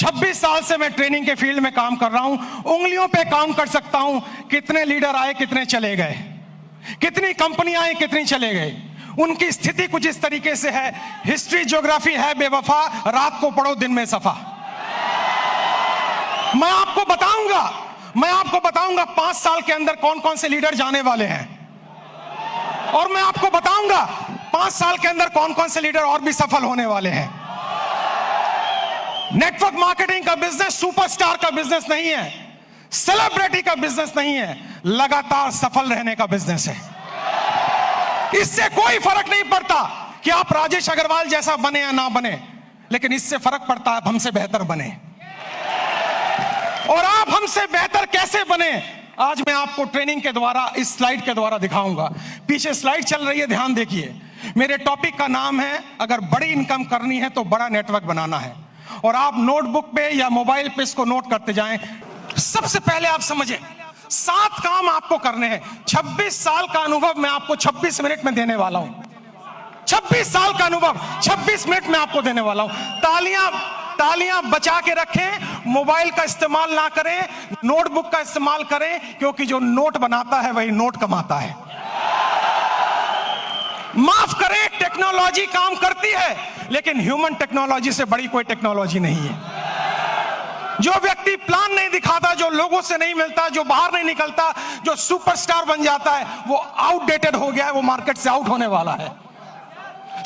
26 साल से मैं ट्रेनिंग के फील्ड में काम कर रहा हूं। उंगलियों पे काम कर सकता हूं कितने लीडर आए, कितने चले गए, कितनी कंपनियां आई, कितनी चले गए। उनकी स्थिति कुछ इस तरीके से है। हिस्ट्री ज्योग्राफी है बेवफा, रात को पढ़ो दिन में सफा। मैं आपको बताऊंगा 5 साल के अंदर कौन कौन से लीडर जाने वाले हैं, और मैं आपको बताऊंगा 5 साल के अंदर कौन कौन से लीडर और भी सफल होने वाले हैं। नेटवर्क मार्केटिंग का बिजनेस सुपरस्टार का बिजनेस नहीं है, सेलिब्रिटी का बिजनेस नहीं है, लगातार सफल रहने का बिजनेस है। इससे कोई फर्क नहीं पड़ता कि आप राजेश अग्रवाल जैसा बने या ना बने, लेकिन इससे फर्क पड़ता है आप हमसे बेहतर बने। और आप हमसे बेहतर कैसे बने, आज मैं आपको ट्रेनिंग के द्वारा, इस स्लाइड के द्वारा दिखाऊंगा। पीछे स्लाइड चल रही है, ध्यान देखिए। मेरे टॉपिक का नाम है, अगर बड़ी इनकम करनी है तो बड़ा नेटवर्क बनाना है। और आप नोटबुक पे या मोबाइल पे इसको नोट करते जाएं। सबसे पहले आप समझें 7 काम आपको करने हैं। 26 साल का अनुभव मैं आपको 26 मिनट में देने वाला हूं। 26 साल का अनुभव 26 मिनट में आपको देने वाला हूं। तालियां बचा के रखें, मोबाइल का इस्तेमाल ना करें, नोटबुक का इस्तेमाल करें, क्योंकि जो नोट बनाता है वही नोट कमाता है। माफ करें, टेक्नोलॉजी काम करती है, लेकिन ह्यूमन टेक्नोलॉजी से बड़ी कोई टेक्नोलॉजी नहीं है। जो व्यक्ति प्लान नहीं दिखाता, जो लोगों से नहीं मिलता, जो बाहर नहीं निकलता, जो सुपरस्टार बन जाता है, वो आउटडेटेड हो गया है, वो मार्केट से आउट होने वाला है।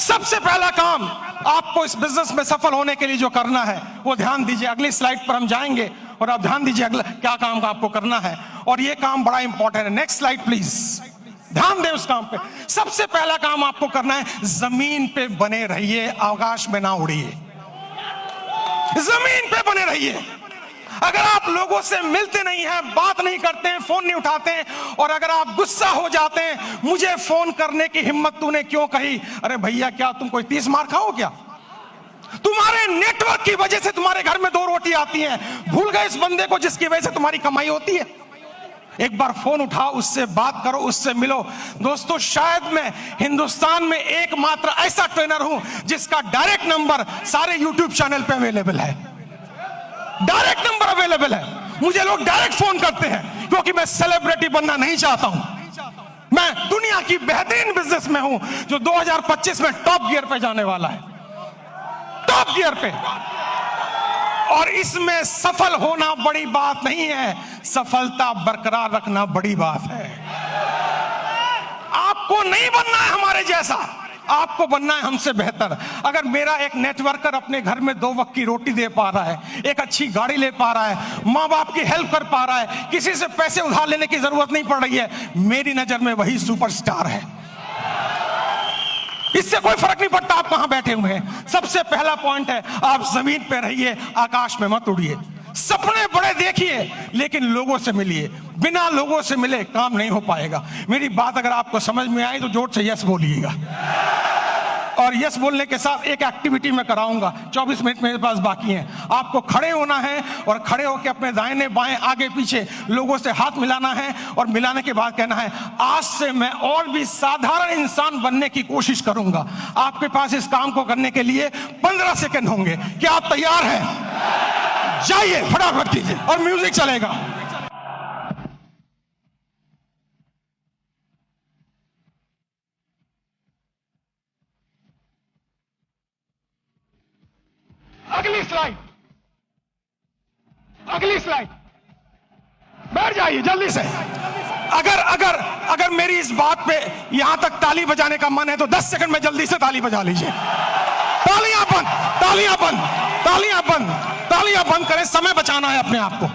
सबसे पहला काम आपको इस बिजनेस में सफल होने के लिए जो करना है वो ध्यान दीजिए। अगली स्लाइड पर हम जाएंगे और आप ध्यान दीजिए अगला क्या काम का आपको करना है, और ये काम बड़ा इंपॉर्टेंट है। नेक्स्ट स्लाइड प्लीज, ध्यान दें उस काम पे। सबसे पहला काम आपको करना है, जमीन पे बने रहिए, आकाश में ना उड़िए। जमीन पे बने रहिए। अगर आप लोगों से मिलते नहीं हैं, बात नहीं करते हैं, फोन नहीं उठाते हैं, और अगर आप गुस्सा हो जाते हैं, मुझे फोन करने की हिम्मत तूने क्यों कही, अरे भैया क्या तुम कोई 30 मार खाओ क्या? तुम्हारे नेटवर्क की वजह से तुम्हारे घर में 2 रोटी आती हैं। भूल गए इस बंदे को जिसकी वजह से तुम्हारी कमाई होती है? एक बार फोन उठाओ, उससे बात करो, उससे मिलो। दोस्तों, शायद मैं हिंदुस्तान में एकमात्र ऐसा ट्रेनर हूं जिसका डायरेक्ट नंबर सारे यूट्यूब चैनल पे अवेलेबल है। डायरेक्ट नंबर अवेलेबल है। मुझे लोग डायरेक्ट फोन करते हैं, क्योंकि मैं सेलिब्रिटी बनना नहीं चाहता हूं। मैं दुनिया की बेहतरीन बिजनेस में हूं, जो 2025 में टॉप गियर पे जाने वाला है, टॉप गियर पे। और इसमें सफल होना बड़ी बात नहीं है, सफलता बरकरार रखना बड़ी बात है। आपको नहीं बनना है हमारे जैसा, आपको बनना है हमसे बेहतर। अगर मेरा एक नेटवर्कर अपने घर में 2 वक्त की रोटी दे पा रहा है, एक अच्छी गाड़ी ले पा रहा है, माँ बाप की हेल्प कर पा रहा है, किसी से पैसे उधार लेने की जरूरत नहीं पड़ रही है, मेरी नजर में वही सुपरस्टार है। इससे कोई फर्क नहीं पड़ता आप कहां बैठे हुए हैं। सबसे पहला पॉइंट है, आप जमीन पे रहिए, आकाश में मत उड़िए। सपने बड़े देखिए, लेकिन लोगों से मिलिए। बिना लोगों से मिले काम नहीं हो पाएगा। मेरी बात अगर आपको समझ में आई तो जोर से यस बोलिएगा। और यस बोलने के साथ एक एक्टिविटी मैं कराऊंगा। 24 मिनट मेरे पास बाकी हैं। आपको खड़े होना है और खड़े होकर अपने दाहिने बाएं आगे पीछे लोगों से हाथ मिलाना है, और मिलाने के बाद कहना है, आज से मैं और भी साधारण इंसान बनने की कोशिश करूंगा। आपके पास इस काम को करने के लिए 15 सेकंड होंगे। क्या आप तैयार हैं? जाइए, फटाफट कीजिए, और म्यूजिक चलेगा। अगली स्लाइड, बैठ जाइए जल्दी से। अगर मेरी इस बात पे यहां तक ताली बजाने का मन है तो 10 सेकंड में जल्दी से ताली बजा लीजिए। तालियां बंद, तालियां बंद, तालियां बंद, तालियां बंद करें, समय बचाना है अपने आप को।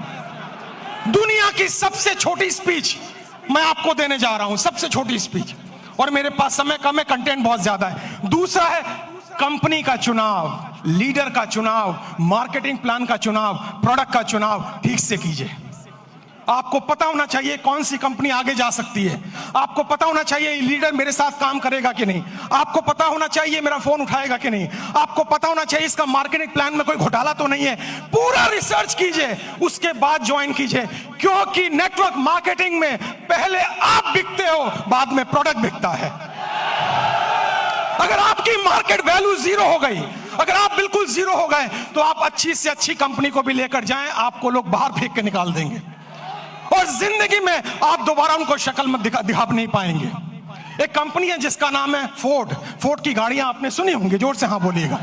दुनिया की सबसे छोटी स्पीच मैं आपको देने जा रहा हूं, सबसे छोटी स्पीच, और मेरे पास समय कम है, कंटेंट बहुत ज्यादा है। दूसरा है कंपनी का चुनाव, लीडर का चुनाव, मार्केटिंग प्लान का चुनाव, प्रोडक्ट का चुनाव ठीक से कीजिए। आपको पता होना चाहिए कौन सी कंपनी आगे जा सकती है। आपको पता होना चाहिए लीडर मेरे साथ काम करेगा कि नहीं। आपको पता होना चाहिए मेरा फोन उठाएगा कि नहीं। आपको पता होना चाहिए इसका मार्केटिंग प्लान में कोई घोटाला तो नहीं है। पूरा रिसर्च कीजिए, उसके बाद ज्वाइन कीजिए, क्योंकि नेटवर्क मार्केटिंग में पहले आप बिकते हो, बाद में प्रोडक्ट बिकता है। अगर आपकी मार्केट वैल्यू 0 हो गई, अगर आप बिल्कुल जीरो हो गए तो आप अच्छी से अच्छी कंपनी को भी लेकर जाएं, आपको लोग बाहर फेंक के निकाल देंगे और जिंदगी में आप दोबारा उनको शक्ल में दिखा नहीं पाएंगे। एक कंपनी है जिसका नाम है फोर्ड। फोर्ड की गाड़ियां आपने सुनी होंगी, जोर से हाँ बोलिएगा।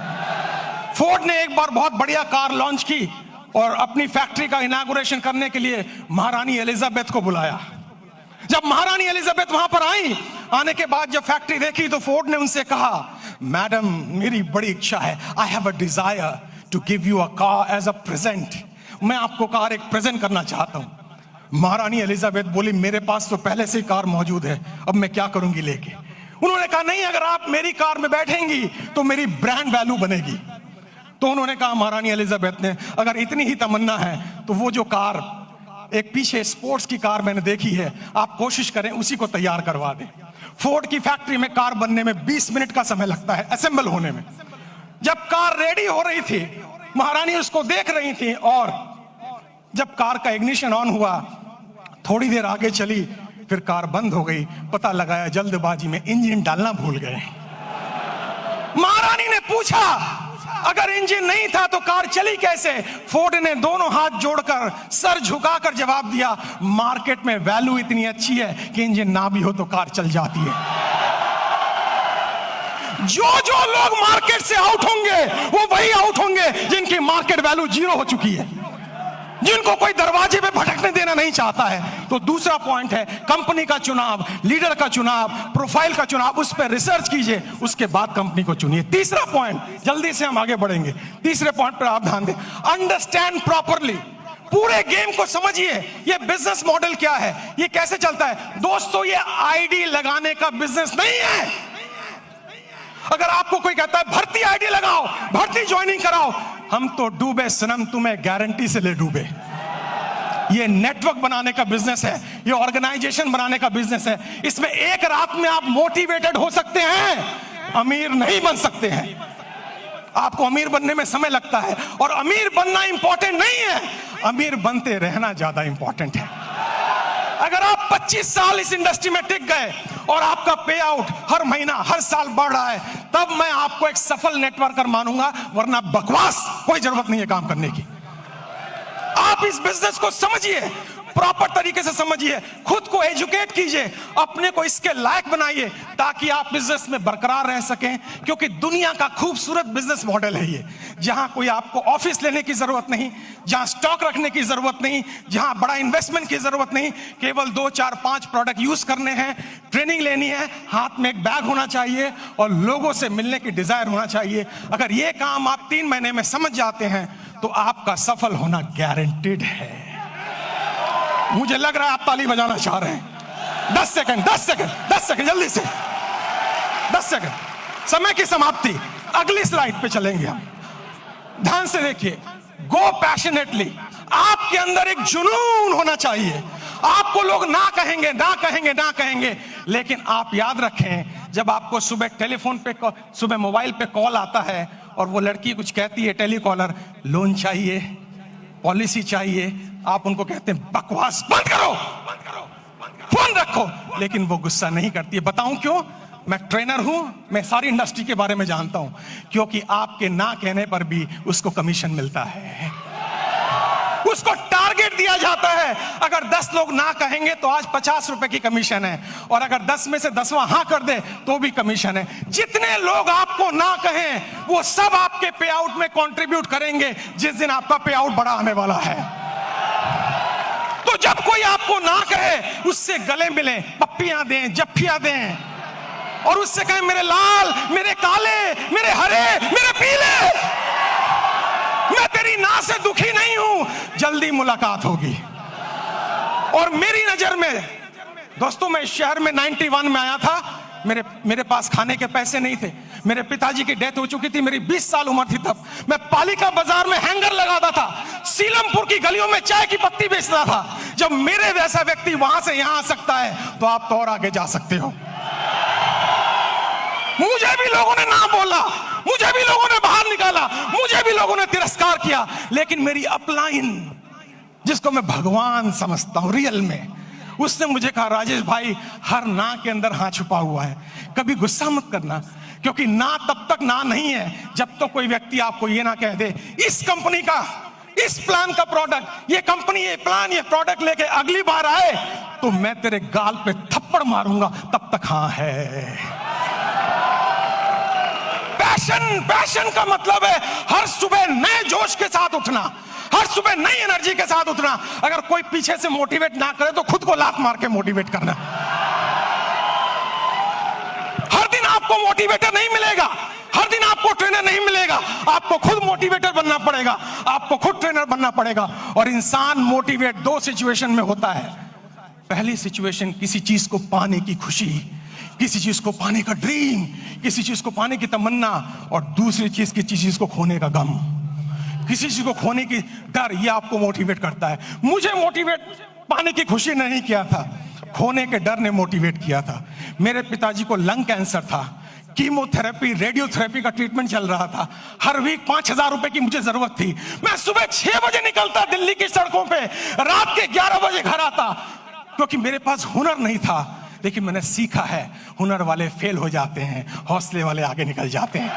फोर्ड ने एक बार बहुत बढ़िया कार लॉन्च की और अपनी फैक्ट्री का इनॉग्रेशन करने के लिए महारानी एलिजाबेथ को बुलाया। जब महारानी एलिजाबेथ वहां पर आई, आने के बाद जब फैक्ट्री देखी तो फोर्ड ने उनसे कहा, मैडम मेरी बड़ी इच्छा है, I have a desire to give you a car as a present. मैं आपको कार एक प्रेजेंट करना चाहता हूं। महारानी एलिजाबेथ बोली, मेरे पास तो पहले से ही कार मौजूद है, अब मैं क्या करूंगी लेके। उन्होंने कहा, नहीं, अगर आप मेरी कार में बैठेंगी तो मेरी ब्रांड वैल्यू बनेगी। तो उन्होंने कहा, महारानी एलिजाबेथ ने, अगर इतनी ही तमन्ना है तो वो जो कार एक पीछे स्पोर्ट्स की कार मैंने देखी है, आप कोशिश करें उसी को तैयार करवा दें। फोर्ड की फैक्ट्री में कार बनने में 20 मिनट का समय लगता है, असेंबल होने में। जब कार रेडी हो रही थी, महारानी उसको देख रही थी और जब कार का इग्निशन ऑन हुआ, थोड़ी देर आगे चली, फिर कार बंद हो गई। पता लगाया जल्दबाजी में इंजन डालना भूल गए। महारानी ने पूछा, अगर इंजन नहीं था तो कार चली कैसे? फोर्ड ने दोनों हाथ जोड़कर सर झुकाकर जवाब दिया, मार्केट में वैल्यू इतनी अच्छी है कि इंजन ना भी हो तो कार चल जाती है। जो लोग मार्केट से आउट होंगे वो वही आउट होंगे जिनकी मार्केट वैल्यू जीरो हो चुकी है, जिनको कोई दरवाजे पे भटकने देना नहीं चाहता है। तो दूसरा पॉइंट है कंपनी का चुनाव, लीडर का चुनाव, प्रोफाइल का चुनाव, उस पर रिसर्च कीजिए, उसके बाद कंपनी को चुनिए। तीसरा पॉइंट, जल्दी से हम आगे बढ़ेंगे, तीसरे पॉइंट पर आप ध्यान दें, अंडरस्टैंड प्रॉपरली। पूरे गेम को समझिए, ये बिजनेस मॉडल क्या है, ये कैसे चलता है। दोस्तों, ये आईडी लगाने का बिजनेस नहीं है। अगर आपको कोई कहता है भर्ती आईडी लगाओ, भर्ती ज्वाइनिंग कराओ, हम तो डूबे सनम, तुम्हें गारंटी से ले डूबे। ये नेटवर्क बनाने का बिजनेस है, ये ऑर्गेनाइजेशन बनाने का बिजनेस है। इसमें एक रात में आप मोटिवेटेड हो सकते हैं, अमीर नहीं बन सकते हैं। आपको अमीर बनने में समय लगता है और अमीर बनना इंपॉर्टेंट नहीं है, अमीर बनते रहना ज्यादा इंपॉर्टेंट है। अगर आप 25 साल इस इंडस्ट्री में टिक गए और आपका पे आउट हर महीना हर साल बढ़ रहा है, तब मैं आपको एक सफल नेटवर्कर मानूंगा, वरना बकवास कोई जरूरत नहीं है काम करने की। आप इस बिजनेस को समझिए, प्रॉपर तरीके से समझिए, खुद को एजुकेट कीजिए, अपने को इसके लायक बनाइए ताकि आप बिजनेस में बरकरार रह सकें। क्योंकि दुनिया का खूबसूरत बिजनेस मॉडल है ये, जहां कोई आपको ऑफिस लेने की जरूरत नहीं, जहां स्टॉक रखने की जरूरत नहीं, जहां बड़ा इन्वेस्टमेंट की जरूरत नहीं, केवल 2, 4, 5 प्रोडक्ट यूज करने हैं, ट्रेनिंग लेनी है, हाथ में एक बैग होना चाहिए और लोगों से मिलने की डिजायर होना चाहिए। अगर ये काम आप 3 महीने में समझ जाते हैं तो आपका सफल होना गारंटेड है। मुझे लग रहा है आप ताली बजाना चाह रहे हैं। 10 सेकंड जल्दी से, 10 सेकंड, समय की समाप्ति। अगली स्लाइड पे चलेंगे हम, ध्यान से देखिए। गो पैशनेटली, आपके अंदर एक जुनून होना चाहिए। आपको लोग ना कहेंगे, लेकिन आप याद रखें, जब आपको सुबह टेलीफोन पे, सुबह मोबाइल पे कॉल आता है और वो लड़की कुछ कहती है, टेलीकॉलर, लोन चाहिए, पॉलिसी चाहिए, आप उनको कहते हैं बकवास बंद करो, फोन रखो, लेकिन वो गुस्सा नहीं करती है। बताऊं क्यों? मैं ट्रेनर हूं, मैं सारी इंडस्ट्री के बारे में जानता हूं। क्योंकि आपके ना कहने पर भी उसको कमीशन मिलता है, उसको टारगेट दिया जाता है। अगर 10 लोग ना कहेंगे तो आज 50 रुपए की कमीशन है, और अगर 10 में से 10वां हाँ कर दे तो भी कमीशन है। जितने लोग आपको ना कहें वो सब आपके पे आउट में कंट्रीब्यूट करेंगे जिस दिन आपका पे आउट बड़ा आने वाला है। तो जब कोई आपको ना कहे, उससे गले मिलें, पप्पियां दें, जफ्फियां दें, और उससे कहें मेरे लाल, मेरे काले, मेरे हरे, मेरे पीले, मैं तेरी ना से दुखी नहीं हूं, जल्दी मुलाकात होगी। और मेरी नजर में दोस्तों, मैं इस शहर में 91 में आया था, मेरे पास खाने के पैसे नहीं थे, मेरे पिताजी की डेथ हो चुकी थी, मेरी 20 साल उम्र थी तब। मैं पालिका बाजार में हैंगर लगाता था, सीलमपुर की गलियों में चाय की पत्ती बेचता था। जब मेरे जैसा व्यक्ति वहां से यहां आ सकता है तो आप तो और आगे जा सकते हो। मुझे भी लोगों ने ना बोला, मुझे भी लोगों ने बाहर निकाला, मुझे भी लोगों ने तिरस्कार किया, लेकिन मेरी अपलाइन, जिसको मैं भगवान समझता हूं रियल में, उसने मुझे कहा, राजेश भाई, हर ना के अंदर हाँ छुपा हुआ है, कभी गुस्सा मत करना, क्योंकि ना तब तक ना नहीं है जब तो कोई व्यक्ति आपको ये ना कह दे इस कंपनी का, इस प्लान का प्रोडक्ट, ये कंपनी, ये प्लान, ये प्रोडक्ट लेके अगली बार आए तो मैं तेरे गाल पे थप्पड़ मारूंगा, तब तक हाँ है। पैशन का मतलब है हर सुबह नए जोश के साथ उठना, हर सुबह नई एनर्जी के साथ उठना। अगर कोई पीछे से मोटिवेट ना करे तो खुद को लात मार के मोटिवेट करना। हर दिन आपको मोटिवेटर नहीं मिलेगा, हर दिन आपको ट्रेनर नहीं मिलेगा, आपको खुद मोटिवेटर बनना पड़ेगा, आपको खुद ट्रेनर बनना पड़ेगा। और इंसान मोटिवेट दो सिचुएशन में होता है। पहली सिचुएशन किसी चीज को पाने की खुशी, किसी चीज को पाने का ड्रीम, किसी चीज को पाने की तमन्ना, और दूसरी चीज किसी चीज को खोने का गम, किसी चीज को खोने की डर, ये आपको मोटिवेट करता है। मुझे मोटिवेट पाने की खुशी ने नहीं किया था, खोने के डर ने मोटिवेट किया था। मेरे पिताजी को लंग कैंसर था, कीमोथेरेपी, रेडियोथेरेपी का ट्रीटमेंट चल रहा था, हर वीक 5,000 रुपए की मुझे जरूरत थी। मैं सुबह 6 बजे निकलता दिल्ली की सड़कों पे, रात के 11 बजे घर आता, क्योंकि मेरे पास हुनर नहीं था। लेकिन मैंने सीखा है, हुनर वाले फेल हो जाते हैं, हौसले वाले आगे निकल जाते हैं।